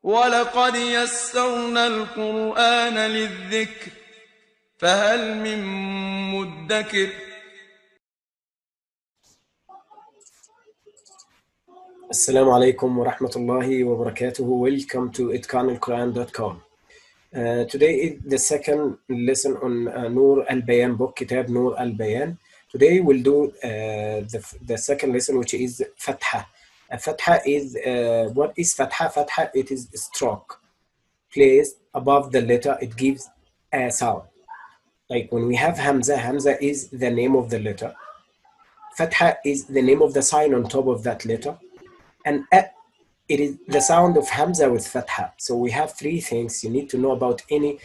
ولقد يسرنا القرآن للذكر فهل من مدكر. Assalamu alaikum wa rahmatullahi wa barakatuhu. Welcome to ItqanElQuran.com. Today is the second lesson on Nur al-Bayan book, Kitab Nur al-Bayan. Today we'll do the second lesson, which is Fatha. Fatha is, what is Fatha? Fatha, it is a stroke placed above the letter. It gives a sound. Like when we have Hamza, Hamza is the name of the letter. Fatha is the name of the sign on top of that letter. And it is the sound of Hamza with Fatha. So we have three things you need to know about any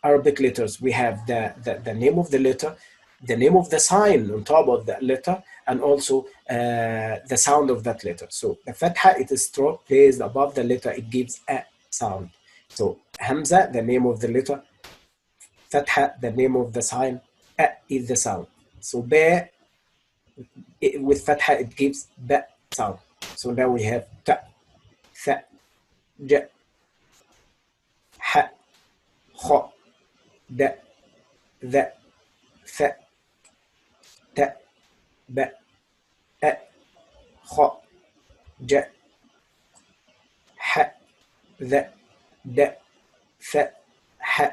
Arabic letters. We have the name of the letter, the name of the sign on top of that letter, and also the sound of that letter. So the Fatha, it is stroke placed above the letter, it gives a sound. So Hamza, the name of the letter, Fatha, the name of the sign, a is the sound. So ba, with Fatha, it gives ba sound. So now we have ta, tha, ja, ha, kha, da, tha, fa, ta, ba, a, kha, ja, ha, da, da, fa, ha.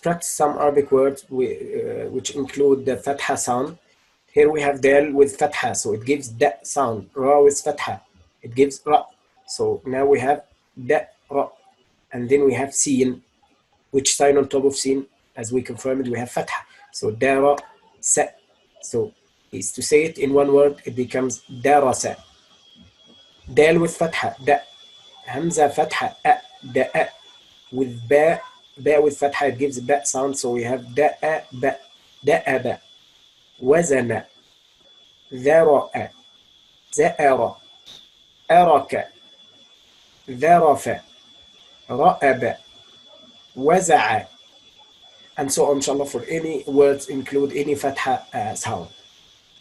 Practice some Arabic words which include the Fatha sound. Here we have dal with Fatha, so it gives da sound. Ra with Fatha, it gives ra. So now we have da, ra. And then we have sin, which sign on top of sin, as we confirmed, we have Fatha. So dara, sa. So is to say it in one word, it becomes darasa. Dal with Fatha, da. Hamza Fatha, a, da, a. With ba, ba with Fatha, it gives ba sound. So we have da, a, ba, da, a, ba. وزن ذرأ زأر أرك ذرف رأب وزع, and so on, inshallah, for any words include any fatha sound.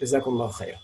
جزاكم الله خير.